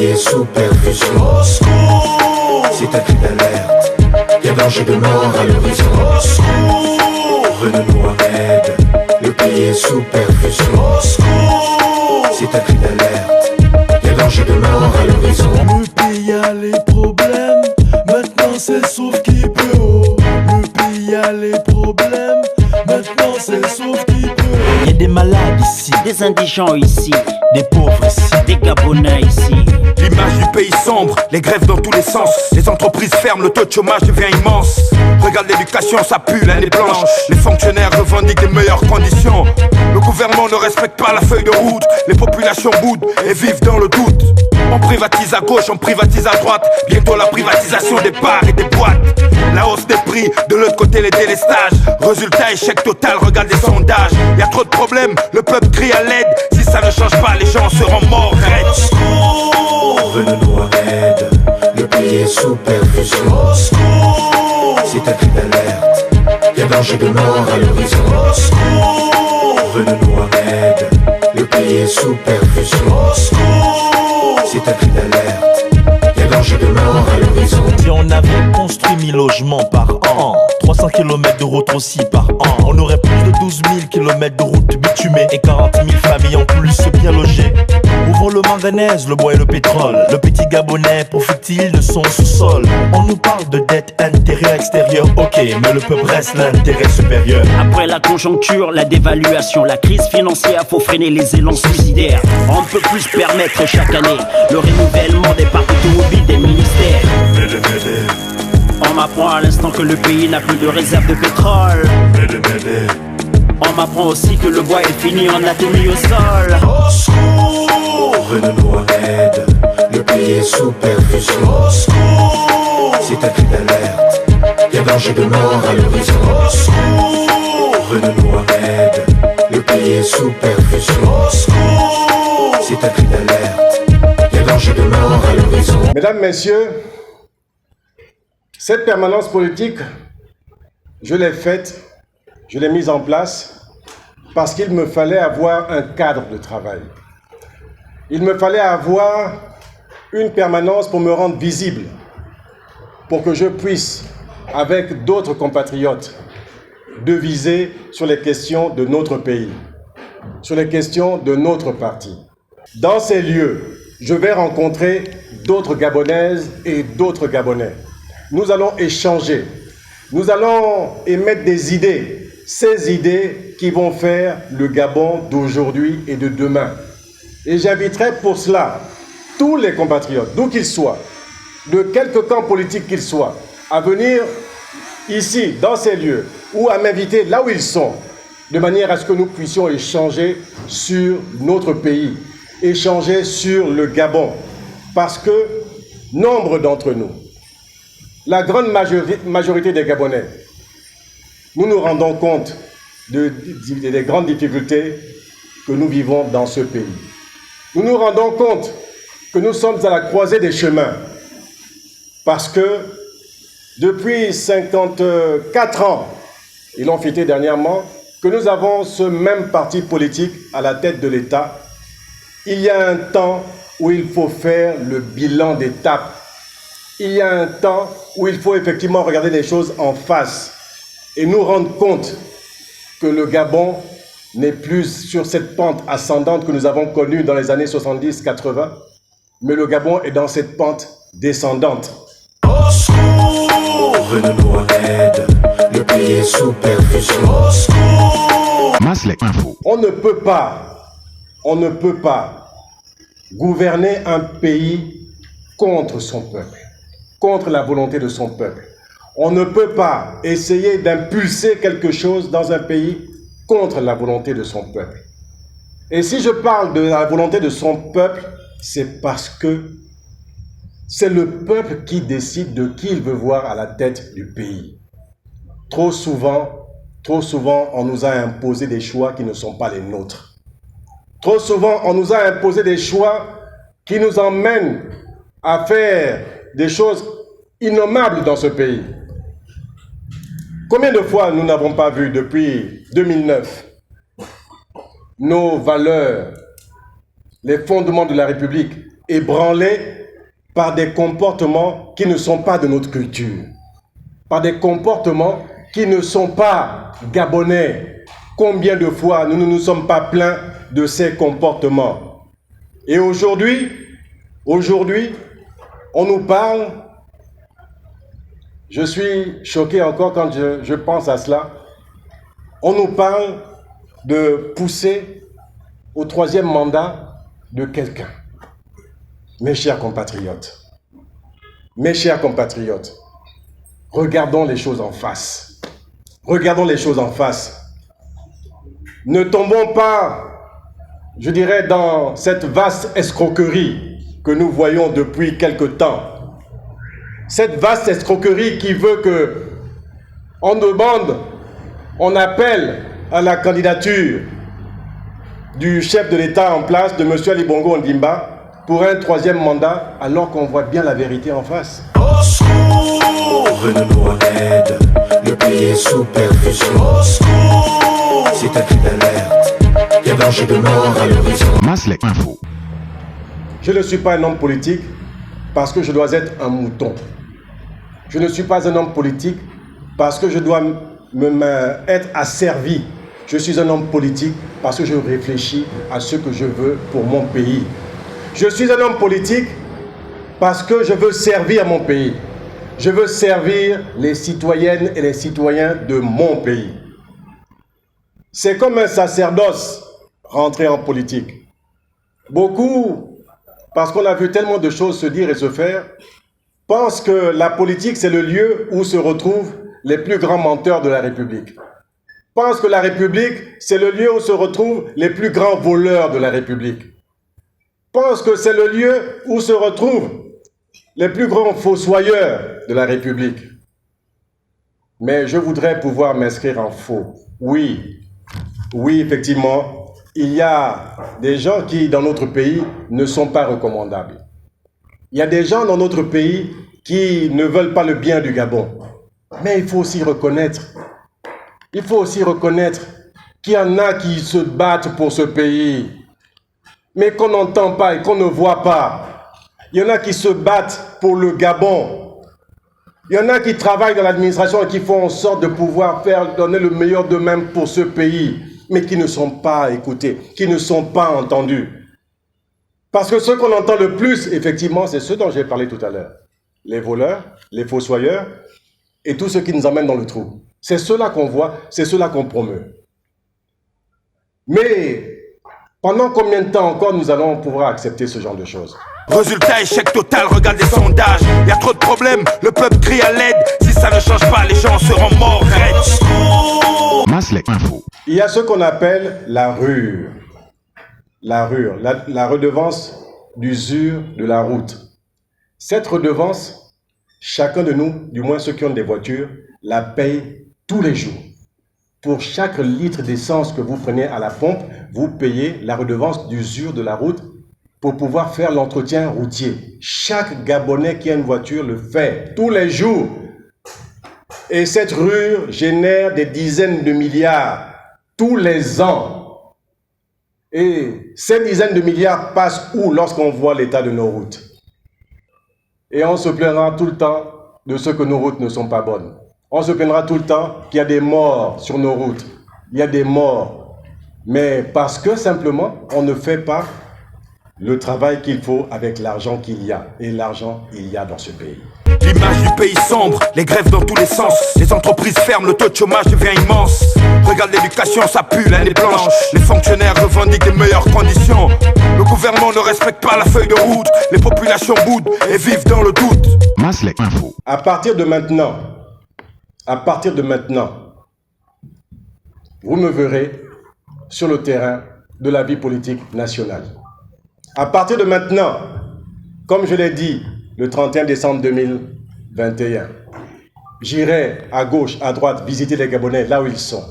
pays est sous perfusion. C'est un cri d'alerte, y'a danger de mort à l'horizon. Venez-nous en aide, le pays est sous perfusion. C'est un cri d'alerte, y'a danger de mort à l'horizon. Le pays a les problèmes, maintenant c'est sauf qui peut. Le pays a les problèmes, maintenant c'est sauf qui peut. Y'a des malades ici, des indigents ici, des pauvres ici, des Gabonais ici. L'image du pays sombre, les grèves dans tous les sens. Les entreprises ferment, le taux de chômage devient immense. Regarde l'éducation, ça pue, l'année blanche. Les fonctionnaires revendiquent les meilleures conditions. Le gouvernement ne respecte pas la feuille de route. Les populations boudent et vivent dans le doute. On privatise à gauche, on privatise à droite. Bientôt la privatisation des bars et des boîtes. La hausse des prix, de l'autre côté les délestages. Résultat, échec total, regarde les sondages. Y'a trop de problèmes, le peuple crie à l'aide. Si ça ne change pas, les gens seront morts raides. Venez-nous en aide, le pays est sous perfusion. C'est un cri d'alerte, y'a danger de mort à l'horizon. Venez-nous en aide, le pays est sous perfusion. C'est un cri d'alerte, y'a danger de mort à l'horizon. Si on avait construit 1000 logements par an, 300 km de route aussi par an, on aurait plus de 12 000 km de route bitumée et 40 000 familles en plus bien logées. Ouvrons le manganèse, le bois et le pétrole. Le petit Gabonais profite-t-il de son sous-sol? On nous parle de dette intérieure extérieure, ok, mais le peuple reste l'intérêt supérieur. Après la conjoncture, la dévaluation, la crise financière, faut freiner les élans suicidaires. On ne peut plus se permettre chaque année le renouvellement des parcs automobiles des ministères. On m'apprend à l'instant que le pays n'a plus de réserve de pétrole. On m'apprend aussi que le bois est fini en atomisé au sol. Venez-nous en aide, le pays est sous perfusion. C'est un cri d'alerte, y'a danger de mort à l'horizon. Venez-nous en aide, le pays est sous perfusion. C'est un cri d'alerte, y'a danger de mort à l'horizon. Mesdames, Messieurs, cette permanence politique, je l'ai faite, je l'ai mise en place parce qu'il me fallait avoir un cadre de travail. Il me fallait avoir une permanence pour me rendre visible, pour que je puisse, avec d'autres compatriotes, deviser sur les questions de notre pays, sur les questions de notre parti. Dans ces lieux, je vais rencontrer d'autres Gabonaises et d'autres Gabonais. Nous allons échanger, nous allons émettre des idées, ces idées qui vont faire le Gabon d'aujourd'hui et de demain. Et j'inviterai pour cela tous les compatriotes, d'où qu'ils soient, de quelque camp politique qu'ils soient, à venir ici, dans ces lieux, ou à m'inviter là où ils sont, de manière à ce que nous puissions échanger sur notre pays, échanger sur le Gabon. Parce que nombre d'entre nous, la grande majorité des Gabonais, nous nous rendons compte des grandes difficultés que nous vivons dans ce pays. Nous nous rendons compte que nous sommes à la croisée des chemins parce que depuis 54 ans, ils l'ont fêté dernièrement, que nous avons ce même parti politique à la tête de l'État. Il y a un temps où il faut faire le bilan d'étape. Il y a un temps où il faut effectivement regarder les choses en face et nous rendre compte que le Gabon n'est plus sur cette pente ascendante que nous avons connue dans les années 70-80, mais le Gabon est dans cette pente descendante. Venez-nous en aide, le pays est sous perfusion. On ne peut pas gouverner un pays contre son peuple, contre la volonté de son peuple. On ne peut pas essayer d'impulser quelque chose dans un pays contre la volonté de son peuple. Et si je parle de la volonté de son peuple, c'est parce que c'est le peuple qui décide de qui il veut voir à la tête du pays. Trop souvent, on nous a imposé des choix qui ne sont pas les nôtres. Trop souvent, on nous a imposé des choix qui nous emmènent à faire des choses innommables dans ce pays. Combien de fois nous n'avons pas vu depuis 2009 nos valeurs, les fondements de la République ébranlés par des comportements qui ne sont pas de notre culture, par des comportements qui ne sont pas gabonais. Combien de fois nous ne nous sommes pas plaints de ces comportements? Et aujourd'hui, on nous parle, je suis choqué encore quand je pense à cela, on nous parle de pousser au 3e mandat de quelqu'un. Mes chers compatriotes, regardons les choses en face. Regardons les choses en face. Ne tombons pas, je dirais, dans cette vaste escroquerie que nous voyons depuis quelque temps. Cette vaste escroquerie qui veut que on demande, on appelle à la candidature du chef de l'État en place, de M. Ali Bongo Ondimba, pour un 3e mandat, alors qu'on voit bien la vérité en face. Au secours, venez-nous en aide, le pays est sous perfusion. Au secours, c'est un cri d'alerte, il y a danger de mort à l'horizon. Maslek Info. Je ne suis pas un homme politique parce que je dois être un mouton. Je ne suis pas un homme politique parce que je dois être asservi. Je suis un homme politique parce que je réfléchis à ce que je veux pour mon pays. Je suis un homme politique parce que je veux servir mon pays. Je veux servir les citoyennes et les citoyens de mon pays. C'est comme un sacerdoce rentrer en politique. Beaucoup, parce qu'on a vu tellement de choses se dire et se faire, pensent que la politique, c'est le lieu où se retrouvent les plus grands menteurs de la République. Pensent que la République, c'est le lieu où se retrouvent les plus grands voleurs de la République. Pensent que c'est le lieu où se retrouvent les plus grands fossoyeurs de la République. Mais je voudrais pouvoir m'inscrire en faux. Oui, effectivement, il y a des gens qui, dans notre pays, ne sont pas recommandables. Il y a des gens dans notre pays qui ne veulent pas le bien du Gabon. Mais il faut aussi reconnaître qu'il y en a qui se battent pour ce pays, mais qu'on n'entend pas et qu'on ne voit pas. Il y en a qui se battent pour le Gabon. Il y en a qui travaillent dans l'administration et qui font en sorte de pouvoir donner le meilleur d'eux-mêmes pour ce pays, mais qui ne sont pas écoutés, qui ne sont pas entendus. Parce que ceux qu'on entend le plus, effectivement, c'est ceux dont j'ai parlé tout à l'heure. Les voleurs, les fossoyeurs et tous ceux qui nous emmènent dans le trou. C'est ceux-là qu'on voit, c'est ceux-là qu'on promeut. Mais pendant combien de temps encore nous allons pouvoir accepter ce genre de choses? Résultat, échec total, regarde les sondages. Y a trop de problèmes, le peuple crie à l'aide. Si ça ne change pas, les gens seront morts raides. Maslek Info. Il y a ce qu'on appelle la rure. La redevance d'usure de la route. Cette redevance, chacun de nous, du moins ceux qui ont des voitures, la paye tous les jours. Pour chaque litre d'essence que vous prenez à la pompe, vous payez la redevance d'usure de la route pour pouvoir faire l'entretien routier. Chaque Gabonais qui a une voiture le fait tous les jours. Et cette rure génère des dizaines de milliards tous les ans. Et ces dizaines de milliards passent où lorsqu'on voit l'état de nos routes? Et on se plaindra tout le temps de ce que nos routes ne sont pas bonnes. On se plaindra tout le temps qu'il y a des morts sur nos routes. Il y a des morts. Mais parce que simplement, on ne fait pas le travail qu'il faut avec l'argent qu'il y a. Et l'argent, il y a dans ce pays. L'image du pays sombre, les grèves dans tous les sens. Les entreprises ferment, le taux de chômage devient immense. Regarde l'éducation, ça pue, l'année blanche. Les fonctionnaires revendiquent les meilleures conditions. Le gouvernement ne respecte pas la feuille de route. Les populations boudent et vivent dans le doute. Maslek Info. À partir de maintenant, vous me verrez sur le terrain de la vie politique nationale. À partir de maintenant, comme je l'ai dit le 31 décembre 2021, j'irai à gauche, à droite, visiter les Gabonais là où ils sont.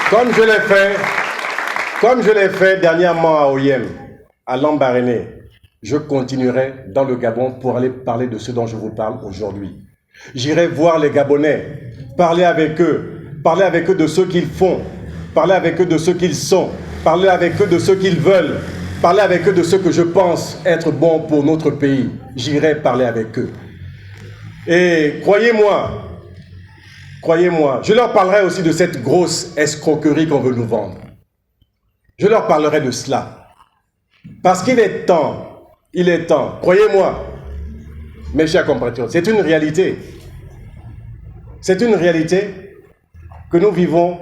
Comme je l'ai fait dernièrement à Oyem, à Lambaréné, je continuerai dans le Gabon pour aller parler de ce dont je vous parle aujourd'hui. J'irai voir les Gabonais, parler avec eux de ce qu'ils font, parler avec eux de ce qu'ils sont, parler avec eux de ce qu'ils veulent, parler avec eux de ce que je pense être bon pour notre pays. J'irai parler avec eux. Et croyez-moi, je leur parlerai aussi de cette grosse escroquerie qu'on veut nous vendre. Je leur parlerai de cela. Parce qu'il est temps, croyez-moi, mes chers compatriotes, c'est une réalité. C'est une réalité que nous vivons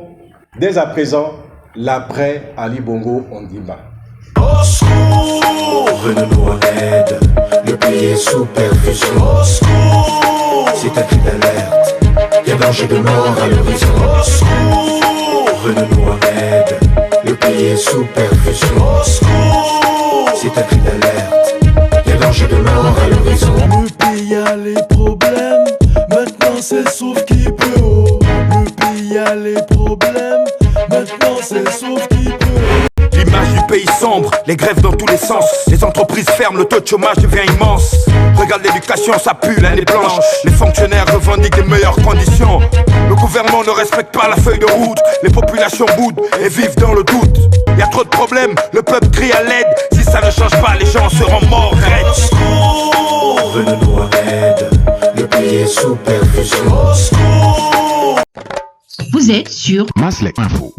dès à présent, l'après Ali Bongo Ondimba. Au secours, venez-nous en aide, le pays est sous perfusion. Au secours, c'est un cri d'alerte, il y a danger de mort à l'horizon. Au secours, venez-nous en aide, le pays est sous perfusion. Au secours, c'est un cri d'alerte, il y a danger de mort à l'horizon. Le pays a les problèmes, maintenant c'est sauf qui peut. Oh. Le pays a les problèmes, maintenant c'est sauf qui peut. L'image du pays sombre, les grèves dans tous les sens. Les entreprises ferment, le taux de chômage devient immense. Regarde l'éducation, ça pue, l'année blanche. Les fonctionnaires revendiquent des meilleures conditions. Le gouvernement ne respecte pas la feuille de route. Les populations boudent et vivent dans le doute. Y a trop de problèmes, le peuple crie à l'aide. Si ça ne change pas, les gens seront morts raides. Au secours, venez-nous en aide, le pays est sous perfusion. Au secours. Vous êtes sur Maslek Info.